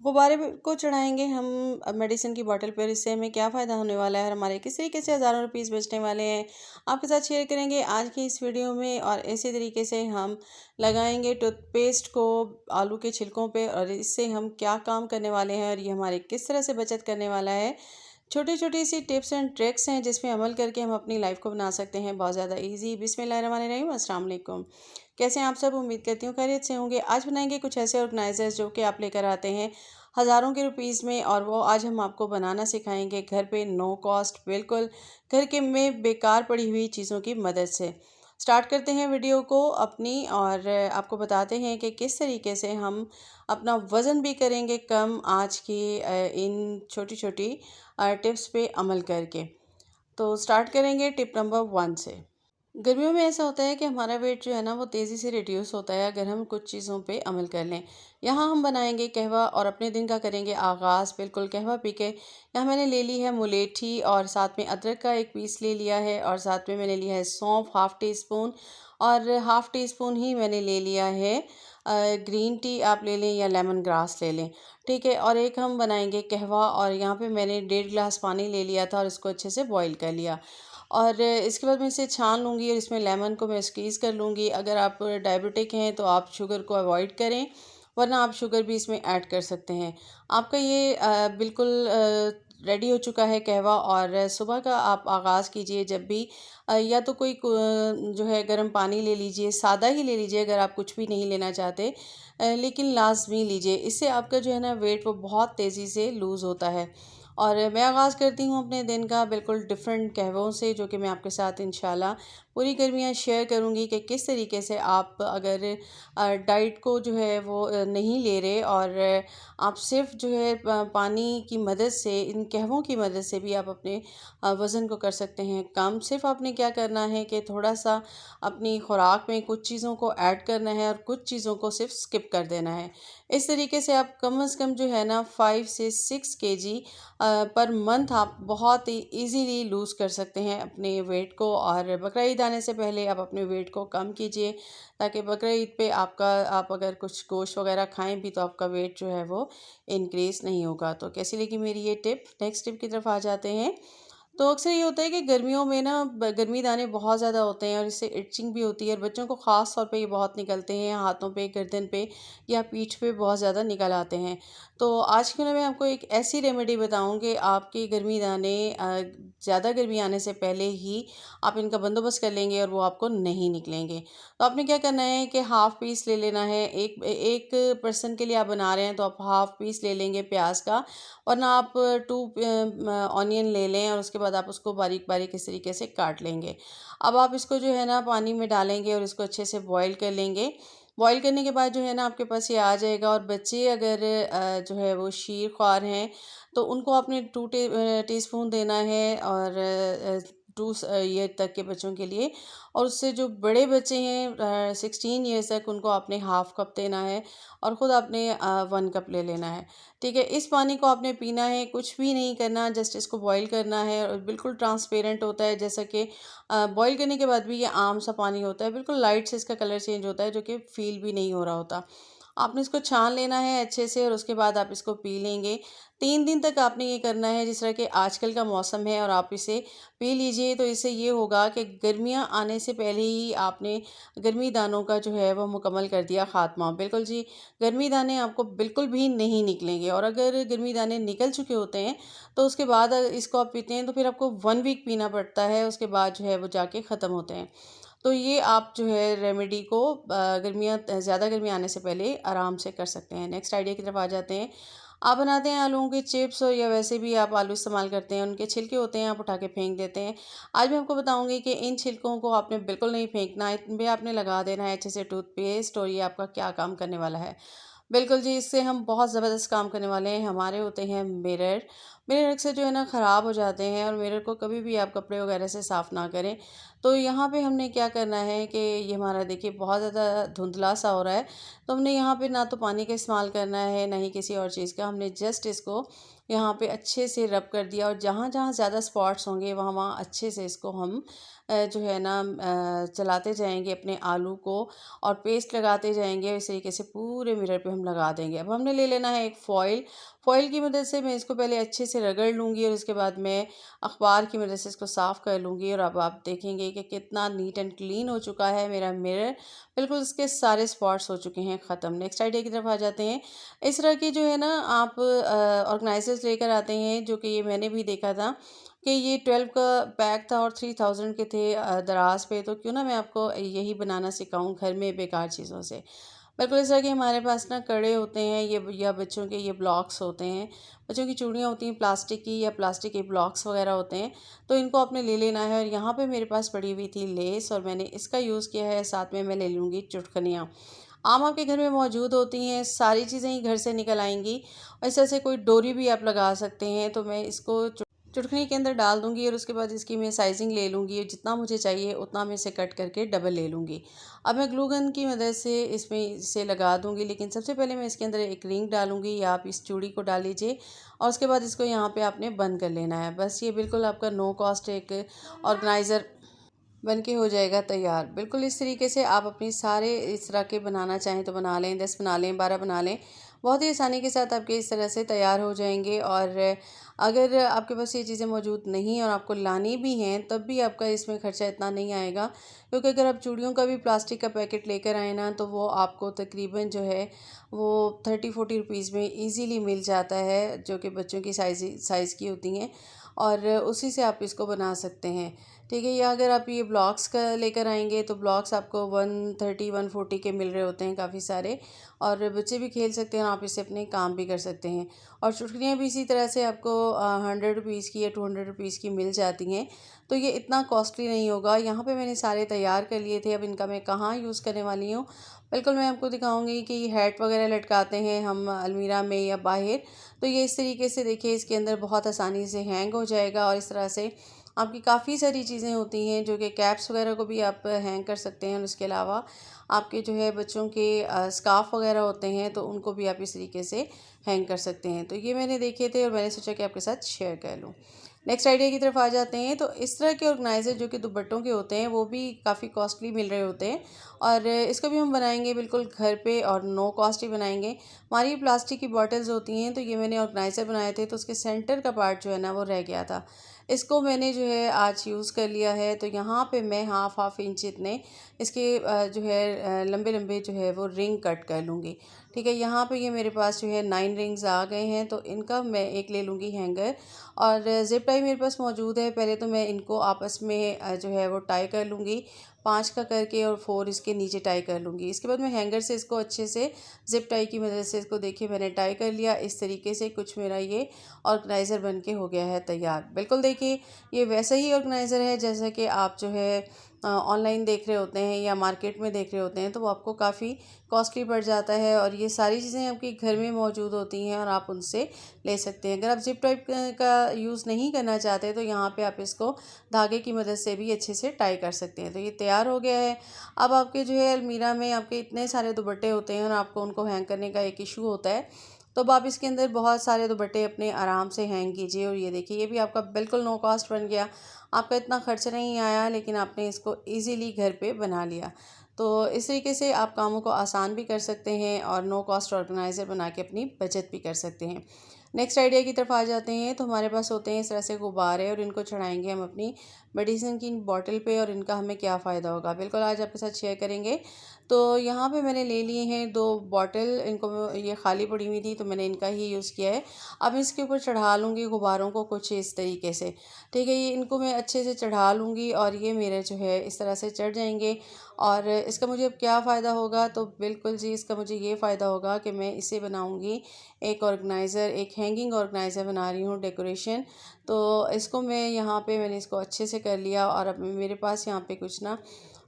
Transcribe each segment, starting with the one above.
गुब्बारे को चढ़ाएंगे हम मेडिसिन की बोतल पर। इससे हमें क्या फ़ायदा होने वाला है और हमारे किस तरीके से हज़ारों रुपीस बचने वाले हैं, आपके साथ शेयर करेंगे आज की इस वीडियो में। और इसी तरीके से हम लगाएंगे टूथपेस्ट को आलू के छिलकों पे और इससे हम क्या काम करने वाले हैं और ये हमारे किस तरह से बचत करने वाला है। छोटी छोटी सी टिप्स एंड ट्रिक्स हैं जिसमें अमल करके हम अपनी लाइफ को बना सकते हैं बहुत ज़्यादा ईजी। बिस्मिल्लाहिर्रहमानिर्रहीम, अस्सलाम वालेकुम। कैसे हैं आप सब? उम्मीद करती हूँ खैरियत से होंगे। आज बनाएंगे कुछ ऐसे ऑर्गेनाइजर्स जो कि आप लेकर आते हैं हज़ारों के रुपीज़ में, और वो आज हम आपको बनाना सिखाएंगे घर पे, नो कॉस्ट, बिल्कुल घर के में बेकार पड़ी हुई चीज़ों की मदद से। स्टार्ट करते हैं वीडियो को अपनी, और आपको बताते हैं कि किस तरीके से हम अपना वज़न भी करेंगे कम आज की इन छोटी छोटी टिप्स पे अमल करके। तो स्टार्ट करेंगे टिप नंबर 1 से। गर्मियों में ऐसा होता है कि हमारा वेट जो है ना वो तेज़ी से रिड्यूस होता है अगर हम कुछ चीज़ों पे अमल कर लें। यहाँ हम बनाएंगे कहवा और अपने दिन का करेंगे आगाज़ बिल्कुल कहवा पी के। यहाँ मैंने ले ली है मुलेठी और साथ में अदरक का एक पीस ले लिया है, और साथ में मैंने लिया है सौंफ हाफ़ टी स्पून, और हाफ़ टी स्पून ही मैंने ले लिया है ग्रीन टी आप ले लें या लेमन ग्रास ले लें। ठीक है, और एक हम बनाएंगे कहवा, और यहाँ पे मैंने 1.5 गिलास पानी ले लिया था और इसको अच्छे से बॉईल कर लिया। और इसके बाद मैं इसे छान लूँगी और इसमें लेमन को मैं स्क्वीज़ कर लूँगी। अगर आप डायबिटिक हैं तो आप शुगर को अवॉइड करें, वरना आप शुगर भी इसमें ऐड कर सकते हैं। आपका ये बिल्कुल रेडी हो चुका है कहवा। और सुबह का आप आगाज़ कीजिए जब भी या तो कोई जो है गर्म पानी ले लीजिए, सादा ही ले लीजिए अगर आप कुछ भी नहीं लेना चाहते, लेकिन लाजमी लीजिए। इससे आपका जो है ना वेट वो बहुत तेज़ी से लूज़ होता है। और मैं आगाज़ करती हूँ अपने दिन का बिल्कुल डिफरेंट कहवों से, जो कि मैं आपके साथ इंशाल्लाह पूरी गर्मियाँ शेयर करूँगी कि किस तरीके से आप अगर डाइट को जो है वो नहीं ले रहे, और आप सिर्फ जो है पानी की मदद से, इन कहवों की मदद से भी आप अपने वज़न को कर सकते हैं कम। सिर्फ आपने क्या करना है कि थोड़ा सा अपनी खुराक में कुछ चीज़ों को ऐड करना है और कुछ चीज़ों को सिर्फ स्किप कर देना है। इस तरीके से आप कम से कम जो है ना 5 से 6 केजी पर मंथ आप बहुत ही इजीली लूज़ कर सकते हैं अपने वेट को। और बकरा ईद आने से पहले आप अपने वेट को कम कीजिए, ताकि बकरा ईद पे आप अगर कुछ गोश्त वगैरह खाएं भी तो आपका वेट जो है वो इंक्रीज़ नहीं होगा। तो कैसी लगी मेरी ये टिप? नेक्स्ट टिप की तरफ आ जाते हैं। तो अक्सर ये होता है कि गर्मियों में ना गर्मी दाने बहुत ज़्यादा होते हैं और इससे इचिंग भी होती है, और बच्चों को ख़ास तौर पे ये बहुत निकलते हैं हाथों पे, गर्दन पे या पीठ पे बहुत ज़्यादा निकल आते हैं। तो आज के लिए मैं आपको एक ऐसी रेमेडी बताऊंगी, आपके गर्मी दाने ज़्यादा गर्मी आने से पहले ही आप इनका बंदोबस्त कर लेंगे और वो आपको नहीं निकलेंगे। तो आपने क्या करना है कि हाफ़ पीस ले लेना है। एक एक पर्सन के लिए आप बना रहे हैं तो आप हाफ़ पीस ले लेंगे प्याज का, वरना आप 2 ऑनियन ले लें और उसके बाद आप उसको बारीक बारीक इस तरीके से काट लेंगे। अब आप इसको जो है ना पानी में डालेंगे और इसको अच्छे से बॉईल कर लेंगे। बॉईल करने के बाद जो है ना आपके पास ये आ जाएगा। और बच्चे अगर जो है वो शीर ख्वार हैं तो उनको आपने 2 टीस्पून देना है, और 2 ईयर तक के बच्चों के लिए। और उससे जो बड़े बच्चे हैं 16 ईयर्स तक, उनको आपने हाफ़ कप देना है, और ख़ुद आपने 1 कप ले लेना है। ठीक है, इस पानी को आपने पीना है, कुछ भी नहीं करना, जस्ट इसको बॉईल करना है। और बिल्कुल ट्रांसपेरेंट होता है, जैसा कि बॉईल करने के बाद भी ये आम सा पानी होता है, बिल्कुल लाइट से इसका कलर चेंज होता है, जो कि फ़ील भी नहीं हो रहा होता। आपने इसको छान लेना है अच्छे से और उसके बाद आप इसको पी लेंगे। 3 दिन तक आपने ये करना है जिस तरह के आजकल का मौसम है, और आप इसे पी लीजिए। तो इससे ये होगा कि गर्मियाँ आने से पहले ही आपने गर्मी दानों का जो है वो मुकम्मल कर दिया ख़ात्मा। बिल्कुल जी, गर्मी दाने आपको बिल्कुल भी नहीं निकलेंगे। और अगर गर्मी दाने निकल चुके होते हैं तो उसके बाद इसको आप पीते हैं तो फिर आपको 1 वीक पीना पड़ता है, उसके बाद जो है वो जाके ख़त्म होते हैं। तो ये आप जो है रेमेडी को गर्मियाँ ज़्यादा गर्मी आने से पहले आराम से कर सकते हैं। नेक्स्ट आइडिया की तरफ आ जाते हैं। आप बनाते हैं आलूओं के चिप्स, और या वैसे भी आप आलू इस्तेमाल करते हैं, उनके छिलके होते हैं आप उठा के फेंक देते हैं। आज मैं आपको बताऊंगी कि इन छिलकों को आपने बिल्कुल नहीं फेंकना है, इन पे आपने लगा देना है अच्छे से टूथपेस्ट, और ये आपका क्या काम करने वाला है। बिल्कुल जी, इससे हम बहुत ज़बरदस्त काम करने वाले हैं। हमारे होते हैं मिरर। मिरर अक्सर जो है ना ख़राब हो जाते हैं, और मिरर को कभी भी आप कपड़े वगैरह से साफ़ ना करें। तो यहाँ पे हमने क्या करना है कि ये हमारा देखिए बहुत ज़्यादा धुंधला सा हो रहा है, तो हमने यहाँ पे ना तो पानी का इस्तेमाल करना है, ना ही किसी और चीज़ का। हमने जस्ट इसको यहाँ पे अच्छे से रब कर दिया, और जहाँ-जहाँ ज़्यादा स्पॉट्स होंगे वहाँ-वहाँ अच्छे से इसको हम जो है ना चलाते जाएँगे अपने आलू को, और पेस्ट लगाते जाएँगे। इस तरीके से पूरे मिरर पे हम लगा देंगे। अब हमने ले लेना है एक फ़ॉइल। फ़ॉइल की मदद से मैं इसको पहले अच्छे से रगड़ लूँगी, और उसके बाद मैं अखबार की मदद से इसको साफ़ कर लूँगी। और अब आप देखेंगे कि कितना नीट एंड क्लीन हो चुका है मेरा मिरर। बिल्कुल इसके सारे स्पॉट्स हो चुके हैं ख़त्म। नेक्स्ट आइडिया की तरफ आ जाते हैं। इस तरह की जो है ना आप ऑर्गेनाइज़र्स लेकर आते हैं, जो कि ये मैंने भी देखा था कि ये 12 का पैक था और 3000 के थे दराज़ पे। तो क्यों ना मैं आपको यही बनाना सिखाऊँ घर में बेकार चीज़ों से। बिल्कुल इस तरह के हमारे पास ना कड़े होते हैं, ये या बच्चों के ये ब्लॉक्स होते हैं। बच्चों की चूड़ियाँ होती हैं प्लास्टिक की, या प्लास्टिक के ब्लॉक्स वगैरह होते हैं। तो इनको आपने ले लेना है, और यहाँ पे मेरे पास पड़ी हुई थी लेस, और मैंने इसका यूज़ किया है। साथ में मैं ले लूँगी चुटकनियाँ। आम आपके घर में मौजूद होती हैं, सारी चीज़ें ही घर से निकल आएँगी। ऐसे ऐसे कोई डोरी भी आप लगा सकते हैं। तो मैं इसको चुटकनी के अंदर डाल दूँगी, और उसके बाद इसकी मैं साइज़िंग ले लूँगी। जितना मुझे चाहिए उतना मैं इसे कट करके डबल ले लूँगी। अब मैं ग्लू गन की मदद से इसमें इसे लगा दूँगी, लेकिन सबसे पहले मैं इसके अंदर एक रिंग डालूँगी, या आप इस चूड़ी को डाल लीजिए, और उसके बाद इसको यहाँ पे आपने बंद कर लेना है। बस ये बिल्कुल आपका नो कॉस्ट एक ऑर्गेनाइज़र बन के हो जाएगा तैयार। बिल्कुल इस तरीके से आप अपनी सारे इस तरह के बनाना चाहें तो बना लें, 10 बना लें, 12 बना लें। बहुत ही आसानी के साथ आपके इस तरह से तैयार हो जाएंगे। और अगर आपके पास ये चीज़ें मौजूद नहीं और आपको लानी भी हैं, तब भी आपका इसमें खर्चा इतना नहीं आएगा। क्योंकि अगर आप चूड़ियों का भी प्लास्टिक का पैकेट लेकर आए ना, तो वो आपको तकरीबन जो है वो 30-40 रुपीज़ में ईज़िली मिल जाता है, जो कि बच्चों की साइज़ की होती हैं, और उसी से आप इसको बना सकते हैं। ठीक है, या अगर आप ये ब्लॉक्स का लेकर आएंगे, तो ब्लॉक्स आपको 130-140 के मिल रहे होते हैं काफ़ी सारे, और बच्चे भी खेल सकते हैं, आप इससे अपने काम भी कर सकते हैं। और चुटकियाँ भी इसी तरह से आपको 100 रुपीज़ की या 200 रुपीज़ की मिल जाती हैं। तो ये इतना कॉस्टली नहीं होगा। यहाँ पे मैंने सारे तैयार कर लिए थे। अब इनका मैं कहाँ यूज़ करने वाली हूँ, बिल्कुल मैं आपको दिखाऊंगी कि ये हैट वगैरह लटकाते हैं हम अलमीरा में या बाहर। तो ये इस तरीके से देखिए इसके अंदर बहुत आसानी से हैंग हो जाएगा, और इस तरह से आपकी काफ़ी सारी चीज़ें होती हैं, जो कि कैप्स वगैरह को भी आप हैंग कर सकते हैं। और उसके अलावा आपके जो है बच्चों के स्कार्फ वगैरह होते हैं, तो उनको भी आप इस तरीके से हैंग कर सकते हैं। तो ये मैंने देखे थे, और मैंने सोचा कि आपके साथ शेयर कर लूँ। नेक्स्ट आइडिया की तरफ आ जाते हैं। तो इस तरह के ऑर्गेनाइज़र जो कि दुपट्टों के होते हैं, वो भी काफ़ी कॉस्टली मिल रहे होते हैं, और इसको भी हम बनाएंगे बिल्कुल घर पे, और नो कॉस्ट ही बनाएंगे। हमारी प्लास्टिक की बॉटल्स होती हैं, तो ये मैंने ऑर्गेनाइज़र बनाए थे, तो उसके सेंटर का पार्ट जो है ना वो रह गया था। इसको मैंने जो है आज यूज़ कर लिया है। तो यहाँ पे मैं हाफ इंच इतने इसके जो है लंबे लंबे जो है वो रिंग कट कर लूँगी। ठीक है, यहाँ पे ये मेरे पास जो है 9 रिंग्स आ गए हैं। तो इनका मैं एक ले लूँगी हैंगर, और ज़िप टाई मेरे पास मौजूद है। पहले तो मैं इनको आपस में जो है वो टाई कर लूँगी, 5 का करके, और 4 इसके नीचे टाई कर लूँगी। इसके बाद मैं हैंगर से इसको अच्छे से ज़िप टाई की मदद से इसको देखिए मैंने टाई कर लिया। इस तरीके से कुछ मेरा ये ऑर्गेनाइज़र बन के हो गया है तैयार। बिल्कुल देखिए ये वैसा ही ऑर्गेनाइज़र है जैसा कि आप जो है ऑनलाइन देख रहे होते हैं या मार्केट में देख रहे होते हैं, तो वो आपको काफ़ी कॉस्टली पड़ जाता है, और ये सारी चीज़ें आपके घर में मौजूद होती हैं, और आप उनसे ले सकते हैं। अगर आप ज़िप टाइप का यूज़ नहीं करना चाहते, तो यहाँ पे आप इसको धागे की मदद से भी अच्छे से टाई कर सकते हैं। तो ये तैयार हो गया है। अब आपके जो है अलमीरा में आपके इतने सारे दुपट्टे होते हैं, और आपको उनको हैंग करने का एक इशू होता है। तो अब आप इसके अंदर बहुत सारे दुपट्टे अपने आराम से हैंग कीजिए। और ये देखिए ये भी आपका बिल्कुल नो कॉस्ट बन गया। आपका इतना खर्च नहीं आया, लेकिन आपने इसको इजीली घर पे बना लिया। तो इस तरीके से आप कामों को आसान भी कर सकते हैं, और नो कॉस्ट ऑर्गेनाइज़र बना के अपनी बचत भी कर सकते हैं। नेक्स्ट आइडिया की तरफ आ जाते हैं। तो हमारे पास होते हैं इस तरह से गुब्बारे, और इनको चढ़ाएंगे हम अपनी मेडिसिन की बॉटल पे, और इनका हमें क्या फ़ायदा होगा बिल्कुल आज आपके साथ शेयर करेंगे। तो यहाँ पे मैंने ले लिए हैं 2 बॉटल। इनको ये खाली पड़ी हुई थी, तो मैंने इनका ही यूज़ किया है। अब इसके ऊपर चढ़ा लूँगी गुब्बारों को कुछ इस तरीके से। ठीक है, ये इनको मैं अच्छे से चढ़ा लूँगी, और ये मेरे जो है इस तरह से चढ़ जाएंगे। और इसका मुझे अब क्या फ़ायदा होगा, तो बिल्कुल जी इसका मुझे ये फ़ायदा होगा कि मैं इसे बनाऊँगी एक ऑर्गेनाइज़र, एक हैंगिंग ऑर्गेनाइज़र बना रही हूँ डेकोरेशन। तो इसको मैं यहाँ पे मैंने इसको अच्छे से कर लिया, और अब मेरे पास यहाँ पे कुछ ना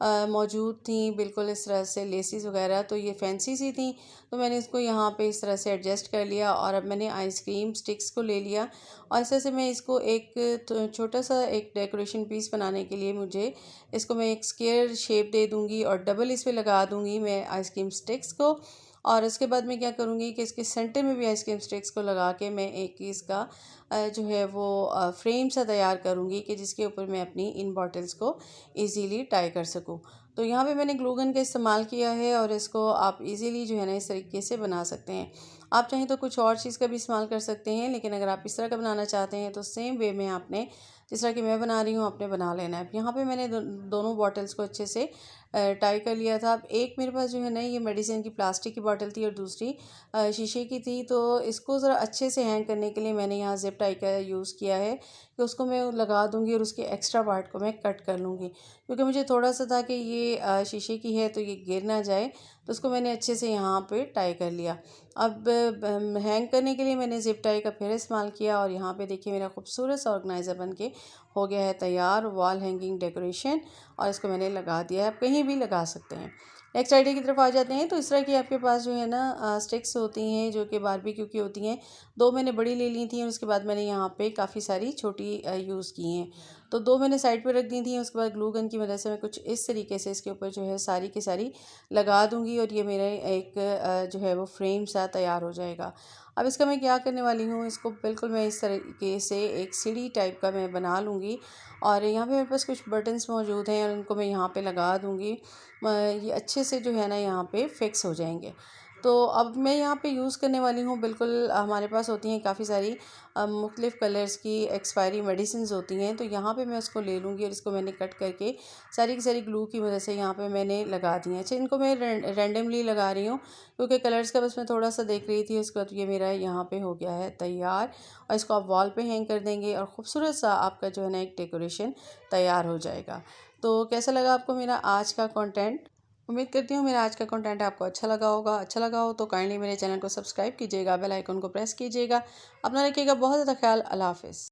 मौजूद थी, बिल्कुल इस तरह से लेसिस वगैरह, तो ये फैंसी सी थी। तो मैंने इसको यहाँ पे इस तरह से एडजस्ट कर लिया और अब मैंने आइसक्रीम स्टिक्स को ले लिया और इस तरह से मैं इसको एक छोटा सा एक डेकोरेशन पीस बनाने के लिए मुझे इसको मैं एक स्क्वायर शेप दे दूँगी और डबल इस पे लगा दूँगी मैं आइसक्रीम स्टिक्स को। और उसके बाद मैं क्या करूँगी कि इसके सेंटर में भी आइसक्रीम स्टिक्स को लगा के मैं एक इसका जो है वो फ्रेम सा तैयार करूँगी कि जिसके ऊपर मैं अपनी इन बॉटल्स को इजीली टाई कर सकूँ। तो यहाँ पे मैंने ग्लू गन का इस्तेमाल किया है और इसको आप इजीली जो है ना इस तरीके से बना सकते हैं। आप चाहें तो कुछ और चीज़ का भी इस्तेमाल कर सकते हैं, लेकिन अगर आप इस तरह का बनाना चाहते हैं तो सेम वे में आपने जिस तरह की मैं बना रही हूँ आपने बना लेना है। यहाँ पे मैंने दोनों बॉटल्स को अच्छे से टाई कर लिया था। अब एक मेरे पास जो है ना ये मेडिसिन की प्लास्टिक की बॉटल थी और दूसरी शीशे की थी, तो इसको ज़रा अच्छे से हैंग करने के लिए मैंने यहाँ ज़िप टाई का यूज़ किया है कि उसको मैं लगा दूँगी और उसके एक्स्ट्रा पार्ट को मैं कट कर लूँगी, क्योंकि मुझे थोड़ा सा था कि ये शीशे की है तो ये गिर ना जाए, तो उसको मैंने अच्छे से यहाँ पे टाई कर लिया। अब हैंग करने के लिए मैंने ज़िप टाई का फिर इस्तेमाल किया और यहाँ पे देखिए मेरा खूबसूरत सा ऑर्गेनाइज़र बन के हो गया है तैयार, वॉल हैंगिंग डेकोरेशन, और इसको मैंने लगा दिया है। आप कहीं भी लगा सकते हैं। नेक्स्ट आइडिया की तरफ आ जाते हैं। तो इस तरह की आपके पास जो है ना स्टिक्स होती हैं जो कि बारबेक्यू की होती हैं। 2 मैंने बड़ी ले ली थी और उसके बाद मैंने यहाँ पे काफ़ी सारी छोटी यूज़ की हैं। तो 2 मैंने साइड पे रख दी थी, उसके बाद ग्लू गन की मदद से मैं कुछ इस तरीके से इसके ऊपर जो है सारी की सारी लगा दूँगी और ये मेरा एक जो है वो फ्रेम सा तैयार हो जाएगा। अब इसका मैं क्या करने वाली हूँ, इसको बिल्कुल मैं इस तरीके से एक सीढ़ी टाइप का मैं बना लूँगी और यहाँ पे मेरे पास कुछ बटन्स मौजूद हैं और उनको मैं यहाँ पे लगा दूँगी। ये अच्छे से जो है ना यहाँ पे फिक्स हो जाएंगे। तो अब मैं यहाँ पे यूज़ करने वाली हूँ, बिल्कुल हमारे पास होती हैं काफ़ी सारी मुख्तलिफ़ कलर्स की एक्सपायरी मेडिसिन्स होती हैं, तो यहाँ पे मैं उसको ले लूँगी और इसको मैंने कट करके सारी की सारी ग्लू की मदद से यहाँ पे मैंने लगा दी हैं। अच्छा, इनको मैं रैंडमली लगा रही हूँ क्योंकि कलर्स का बस मैं थोड़ा सा देख रही थी। उसके बाद ये मेरा यहाँ पे हो गया है तैयार और इसको आप वॉल पे हैंग कर देंगे और ख़ूबसूरत सा आपका जो है ना एक डेकोरेशन तैयार हो जाएगा। तो कैसा लगा आपको मेरा आज का कंटेंट? उम्मीद करती हूँ मेरा आज का कंटेंट आपको अच्छा लगा होगा। अच्छा लगा हो तो काइंडली मेरे चैनल को सब्सक्राइब कीजिएगा, बेल आइकन को प्रेस कीजिएगा। अपना रखिएगा बहुत ज़्यादा ख्याल। अल्लाह हाफ़िज़।